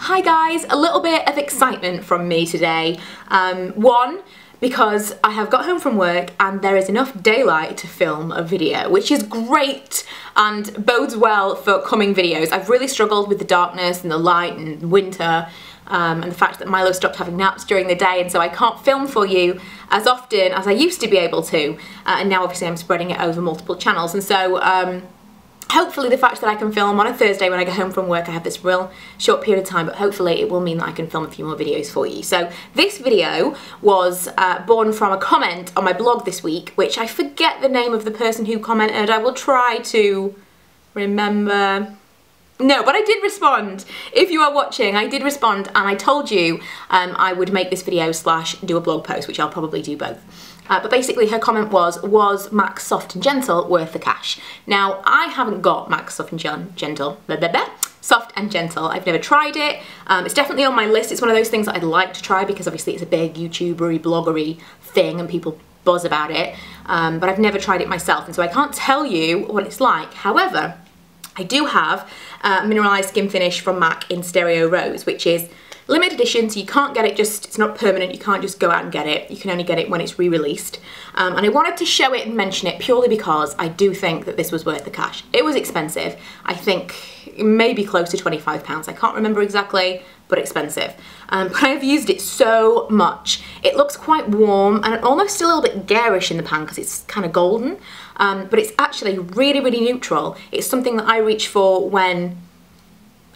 Hi guys, a little bit of excitement from me today. One, because I have got home from work and there is enough daylight to film a video, which is great and bodes well for coming videos. I've really struggled with the darkness and the light and winter and the fact that Milo stopped having naps during the day, and so I can't film for you as often as I used to be able to, and now obviously I'm spreading it over multiple channels, and so hopefully the fact that I can film on a Thursday when I get home from work, I have this real short period of time, but hopefully it will mean that I can film a few more videos for you. So this video was born from a comment on my blog this week, which I forget the name of the person who commented. I will try to remember. No, but I did respond. If you are watching, I did respond and I told you I would make this video / do a blog post, which I'll probably do both. But basically her comment was MAC Soft and Gentle worth the cash? Now, I haven't got MAC Soft and Gentle, Soft and Gentle. I've never tried it. It's definitely on my list. It's one of those things that I'd like to try because obviously it's a big YouTubery, bloggery thing and people buzz about it. But I've never tried it myself, and so I can't tell you what it's like. However, I do have mineralized skin finish from MAC in Stereo Rose, which is limited edition, so you can't get it it's not permanent, you can't just go out and get it. You can only get it when it's re-released. And I wanted to show it and mention it purely because I do think that this was worth the cash. It was expensive. I think maybe close to £25. I can't remember exactly, but expensive. But I've used it so much. It looks quite warm and almost a little bit garish in the pan because it's kind of golden. But it's actually really, really neutral. It's something that I reach for when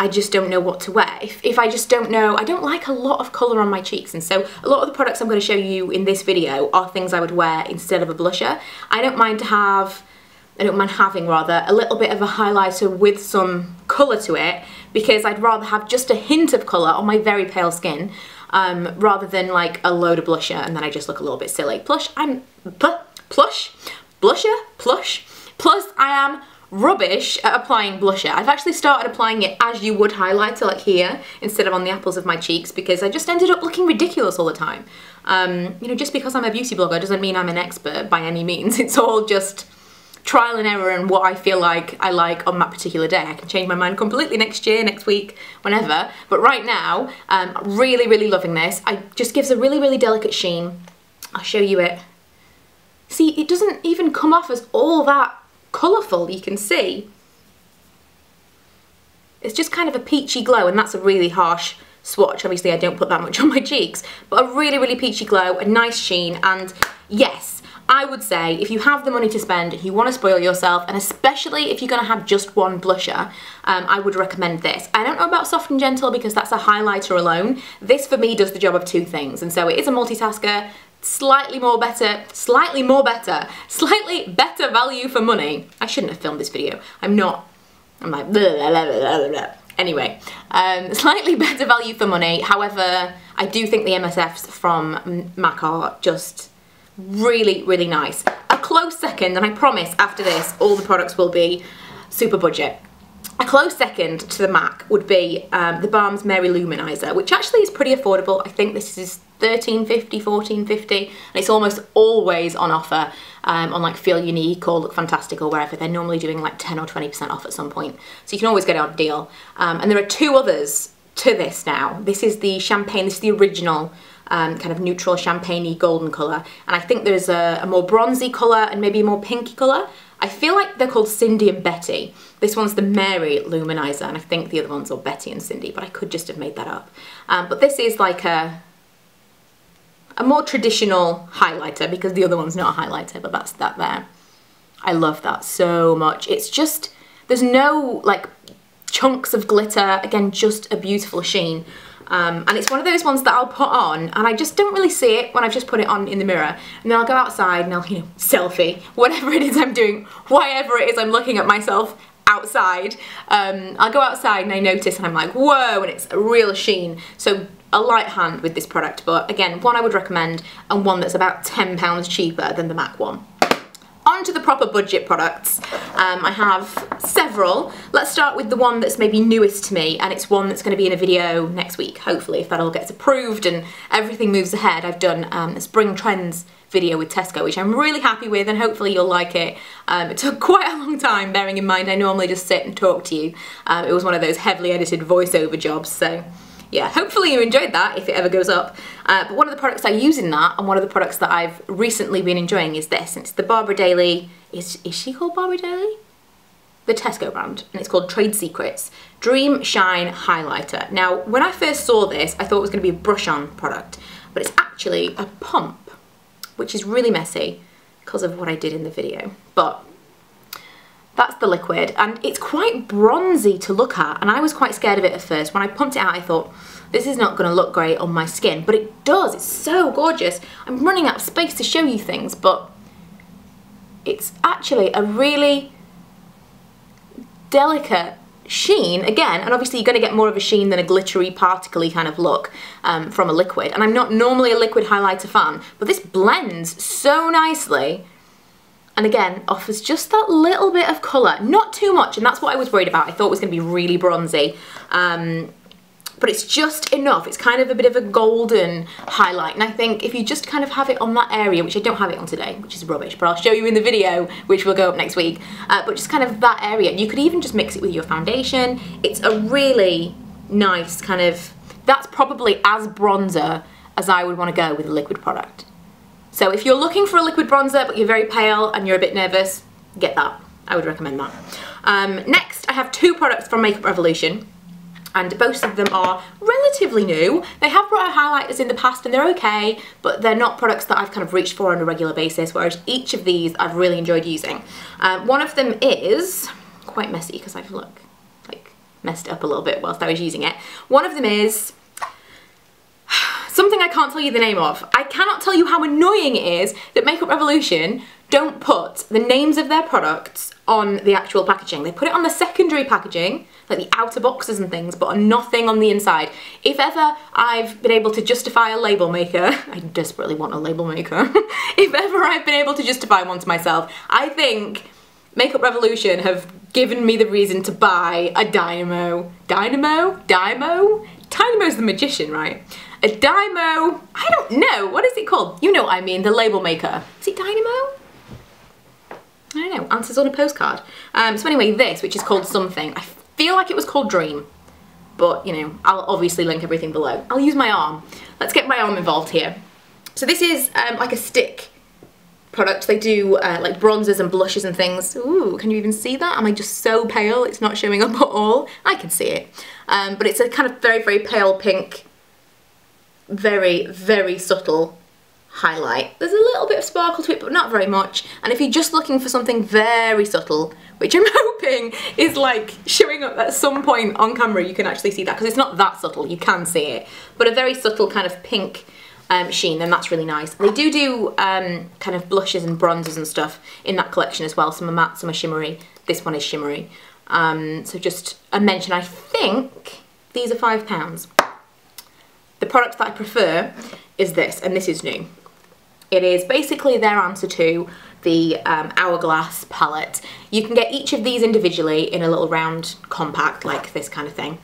I just don't know what to wear. If I just don't know, I don't like a lot of colour on my cheeks, and so a lot of the products I'm going to show you in this video are things I would wear instead of a blusher. I don't mind having rather a little bit of a highlighter with some colour to it, because I'd rather have just a hint of colour on my very pale skin rather than like a load of blusher and then I just look a little bit silly. Plus I am rubbish at applying blusher. I've actually started applying it as you would highlighter, like here, instead of on the apples of my cheeks, because I just ended up looking ridiculous all the time. You know, just because I'm a beauty blogger doesn't mean I'm an expert by any means. It's all just trial and error and what I feel like I like on that particular day. I can change my mind completely next year, next week, whenever. But right now, really, really loving this. It just gives a really, really delicate sheen. I'll show you it. See, it doesn't even come off as all that colourful, you can see. It's just kind of a peachy glow, and that's a really harsh swatch. Obviously I don't put that much on my cheeks, but a really, really peachy glow, a nice sheen, and yes, I would say if you have the money to spend, if you want to spoil yourself, and especially if you're going to have just one blusher, I would recommend this. I don't know about Soft and Gentle because that's a highlighter alone. This for me does the job of two things, and so it is a multitasker. Slightly better value for money. I shouldn't have filmed this video. I'm like blah, blah, blah, blah, blah. Anyway, slightly better value for money. However, I do think the MSFs from MAC are just really, really nice. A close second, and I promise after this all the products will be super budget. A close second to the MAC would be the Balm's Mary Lou Manizer, which actually is pretty affordable. I think this is $13.50, $14.50, and it's almost always on offer on like Feel Unique or Look Fantastic or wherever. They're normally doing like 10 or 20% off at some point, so you can always get it on a deal. And there are two others to this now. This is the champagne, this is the original kind of neutral champagne-y golden colour, and I think there's a more bronzy colour and maybe a more pinky colour. I feel like they're called Cindy and Betty. This one's the Mary Lou Manizer, and I think the other ones are Betty and Cindy, but I could just have made that up. But this is like a more traditional highlighter, because the other one's not a highlighter, but that's that there. I love that so much. It's just, there's no like chunks of glitter, again, just a beautiful sheen. And it's one of those ones that I'll put on and I just don't really see it when I've just put it on in the mirror, and then I'll go outside and I'll, you know, selfie, whatever it is I'm doing, whatever it is I'm looking at myself outside. I'll go outside and I notice and I'm like, whoa, and it's a real sheen. So a light hand with this product, but again, one I would recommend, and one that's about £10 cheaper than the MAC one. On to the proper budget products. I have several. Let's start with the one that's maybe newest to me, and it's one that's going to be in a video next week, hopefully, if that all gets approved and everything moves ahead. I've done a spring trends video with Tesco, which I'm really happy with, and hopefully you'll like it. It took quite a long time, bearing in mind I normally just sit and talk to you. It was one of those heavily edited voiceover jobs, so yeah, hopefully you enjoyed that if it ever goes up. But one of the products I use in that, and one of the products that I've recently been enjoying, is this. It's the Barbara Daly, is she called Barbara Daly? The Tesco brand, and it's called Trade Secrets Dream Shine Highlighter. Now, when I first saw this, I thought it was going to be a brush-on product, but it's actually a pump, which is really messy because of what I did in the video. But that's the liquid, and it's quite bronzy to look at, and I was quite scared of it at first. When I pumped it out, I thought, this is not going to look great on my skin, but it does. It's so gorgeous. I'm running out of space to show you things, but it's actually a really delicate sheen again, and obviously you're going to get more of a sheen than a glittery, particly kind of look from a liquid, and I'm not normally a liquid highlighter fan, but this blends so nicely and again offers just that little bit of colour, not too much, and that's what I was worried about. I thought it was going to be really bronzy, but it's just enough. It's kind of a bit of a golden highlight, and I think if you just kind of have it on that area, which I don't have it on today, which is rubbish, but I'll show you in the video, which will go up next week, but just kind of that area. You could even just mix it with your foundation. It's a really nice kind of, that's probably as bronzer as I would want to go with a liquid product. So if you're looking for a liquid bronzer, but you're very pale and you're a bit nervous, get that. I would recommend that. Next, I have two products from Makeup Revolution, and both of them are relatively new. They have brought out highlighters in the past and they're okay, but they're not products that I've kind of reached for on a regular basis, whereas each of these I've really enjoyed using. One of them is quite messy because I've like messed it up a little bit whilst I was using it. One of them is something I can't tell you the name of. I cannot tell you how annoying it is that Makeup Revolution don't put the names of their products on the actual packaging. They put it on the secondary packaging, like the outer boxes and things, but nothing on the inside. If ever I've been able to justify a label maker, I desperately want a label maker. If ever I've been able to justify one to myself, I think Makeup Revolution have given me the reason to buy a Dynamo. Dynamo? Dynamo's the magician, right? A Dymo, I don't know, what is it called? You know what I mean, the label maker. Is it Dynamo? I don't know, answers on a postcard. So anyway, this, which is called something, I feel like it was called Dream, but you know, I'll obviously link everything below. I'll use my arm. Let's get my arm involved here. So this is like a stick product. They do like bronzers and blushes and things. Ooh, can you even see that? Am I just so pale it's not showing up at all? I can see it. But it's a kind of very, very pale pink, very, very subtle highlight. There's a little bit of sparkle to it, but not very much. And if you're just looking for something very subtle, which I'm hoping is like showing up at some point on camera, you can actually see that, because it's not that subtle, you can see it, but a very subtle kind of pink sheen, then that's really nice. They do kind of blushes and bronzers and stuff in that collection as well. Some are matte, some are shimmery. This one is shimmery. So just a mention, I think these are £5. The product that I prefer is this, and this is new. It is basically their answer to the Hourglass palette. You can get each of these individually in a little round compact, like this kind of thing.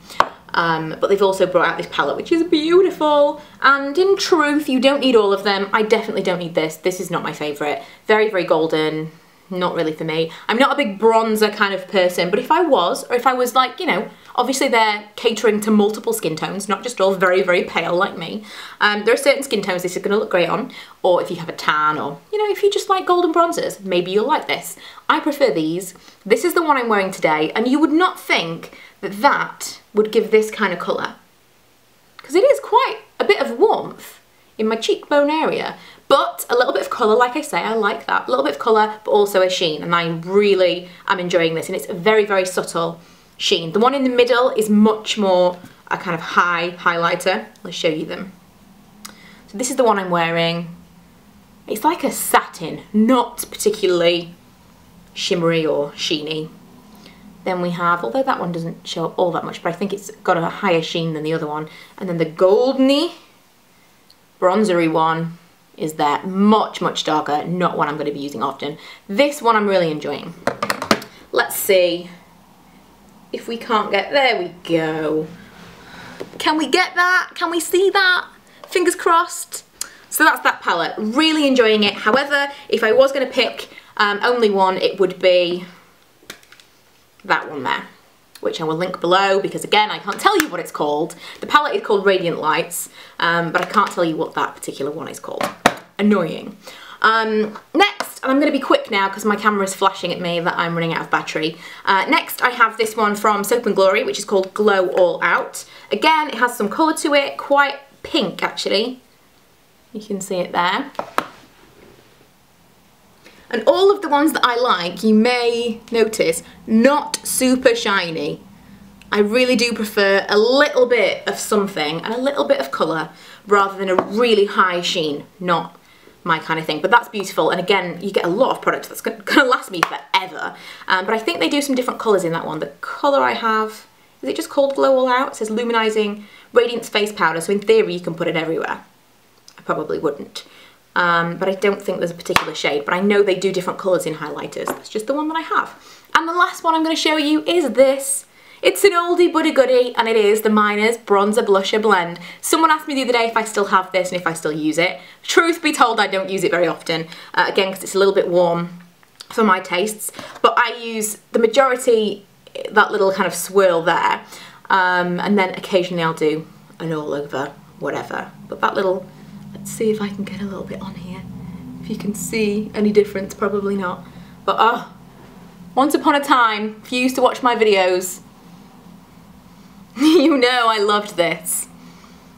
But they've also brought out this palette, which is beautiful. And in truth, you don't need all of them. I definitely don't need this. This is not my favourite. Very, very golden. Not really for me. I'm not a big bronzer kind of person, but if I was, or if I was like, you know, obviously they're catering to multiple skin tones, not just all very, very pale like me. There are certain skin tones this is going to look great on, or if you have a tan, or, you know, if you just like golden bronzers, maybe you'll like this. I prefer these. This is the one I'm wearing today, and you would not think that that would give this kind of colour, because it is quite a bit of warmth in my cheekbone area. But a little bit of colour, like I say, I like that. A little bit of colour, but also a sheen, and I really am enjoying this, and it's a very, very subtle sheen. The one in the middle is much more a kind of high highlighter. Let's show you them. So this is the one I'm wearing. It's like a satin, not particularly shimmery or sheeny. Then we have, although that one doesn't show up all that much, but I think it's got a higher sheen than the other one. And then the goldeny, bronzery one is there, much, much darker, not one I'm going to be using often. This one I'm really enjoying. Let's see if we can't get, there we go. Can we get that? Can we see that? Fingers crossed. So that's that palette, really enjoying it. However, if I was going to pick only one, it would be that one there. which I will link below because again, I can't tell you what it's called. The palette is called Radiant Lights, but I can't tell you what that particular one is called. Annoying. Next, and I'm going to be quick now because my camera is flashing at me that I'm running out of battery. Next, I have this one from Soap & Glory, which is called Glow All Out. Again, it has some colour to it, quite pink actually. You can see it there. And all of the ones that I like, you may notice, not super shiny. I really do prefer a little bit of something and a little bit of colour rather than a really high sheen, not my kind of thing. But that's beautiful, and again, you get a lot of product that's going to last me forever. But I think they do some different colours in that one. The colour I have, is it just called Glow All Out? It says Luminising Radiance Face Powder, so in theory you can put it everywhere. I probably wouldn't. But I don't think there's a particular shade, but I know they do different colours in highlighters. That's just the one that I have. And the last one I'm going to show you is this. It's an oldie but a goodie, and it is the Manizer Bronzer Blusher Blend. Someone asked me the other day if I still have this and if I still use it. Truth be told, I don't use it very often, again because it's a little bit warm for my tastes, but I use the majority, that little kind of swirl there, and then occasionally I'll do an all over whatever, but that little, let's see if I can get a little bit on here. If you can see any difference, probably not. But once upon a time, if you used to watch my videos, you know I loved this.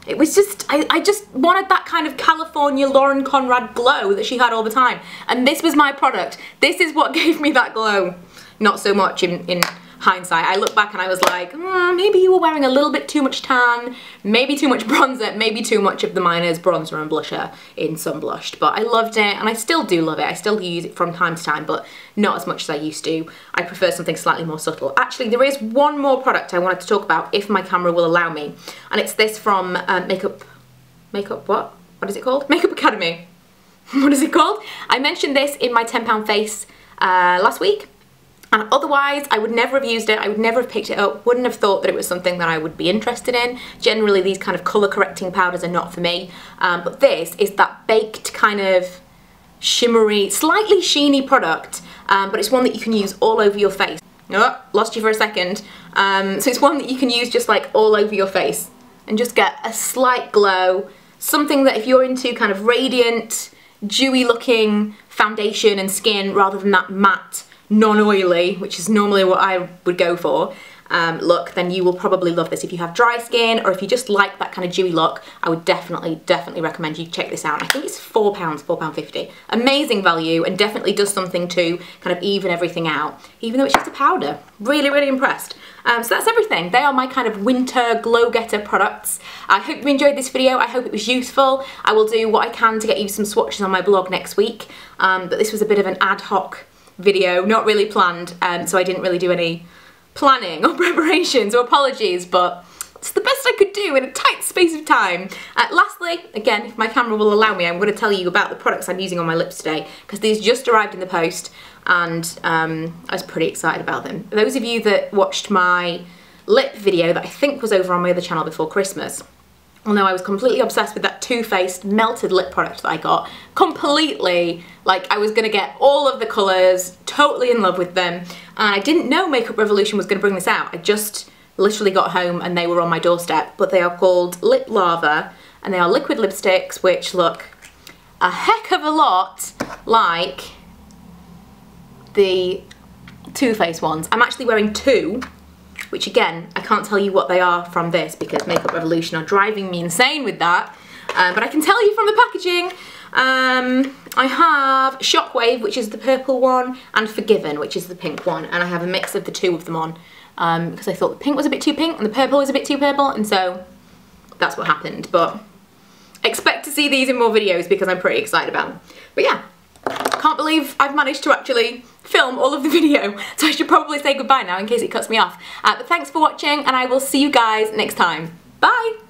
It was just, I just wanted that kind of California Lauren Conrad glow that she had all the time. And this was my product. This is what gave me that glow. Not so much in hindsight. I look back and I was like, maybe you were wearing a little bit too much tan, maybe too much bronzer, maybe too much of the Manizer bronzer and blusher in Sun Blushed. But I loved it, and I still do love it. I still use it from time to time, but not as much as I used to. I prefer something slightly more subtle. Actually, there is one more product I wanted to talk about if my camera will allow me, and it's this from what is it called? Makeup Academy. What is it called? I mentioned this in my £10 face last week. And otherwise, I would never have used it, I would never have picked it up, wouldn't have thought that it was something that I would be interested in. Generally, these kind of colour correcting powders are not for me. But this is that baked kind of shimmery, slightly sheeny product, but it's one that you can use all over your face. Oh, lost you for a second. So it's one that you can use just like all over your face and just get a slight glow. Something that if you're into kind of radiant, dewy looking foundation and skin rather than that matte, non-oily, which is normally what I would go for, look, then you will probably love this. If you have dry skin or if you just like that kind of dewy look, I would definitely recommend you check this out. I think it's £4, £4.50. Amazing value, and definitely does something to kind of even everything out, even though it's just a powder. Really, really impressed. So that's everything. They are my kind of winter glow getter products. I hope you enjoyed this video. I hope it was useful. I will do what I can to get you some swatches on my blog next week, but this was a bit of an ad hoc video, not really planned, so I didn't really do any planning or preparation, so apologies, but it's the best I could do in a tight space of time. Lastly, again, if my camera will allow me, I'm going to tell you about the products I'm using on my lips today, because these just arrived in the post, and I was pretty excited about them. Those of you that watched my lip video that I think was over on my other channel before Christmas, well, no, I was completely obsessed with that Too Faced melted lip product that I got. Completely, like I was gonna get all of the colours, totally in love with them. And I didn't know Makeup Revolution was gonna bring this out. I just literally got home and they were on my doorstep. But they are called Lip Lava, and they are liquid lipsticks which look a heck of a lot like the Too Faced ones. I'm actually wearing two, which again, I can't tell you what they are from this because Makeup Revolution are driving me insane with that. But I can tell you from the packaging. I have Shockwave, which is the purple one, and Forgiven, which is the pink one. And I have a mix of the two of them on because I thought the pink was a bit too pink and the purple was a bit too purple, and so that's what happened. But expect to see these in more videos because I'm pretty excited about them. But yeah, can't believe I've managed to actually film all of the video, so I should probably say goodbye now in case it cuts me off. But thanks for watching, and I will see you guys next time. Bye!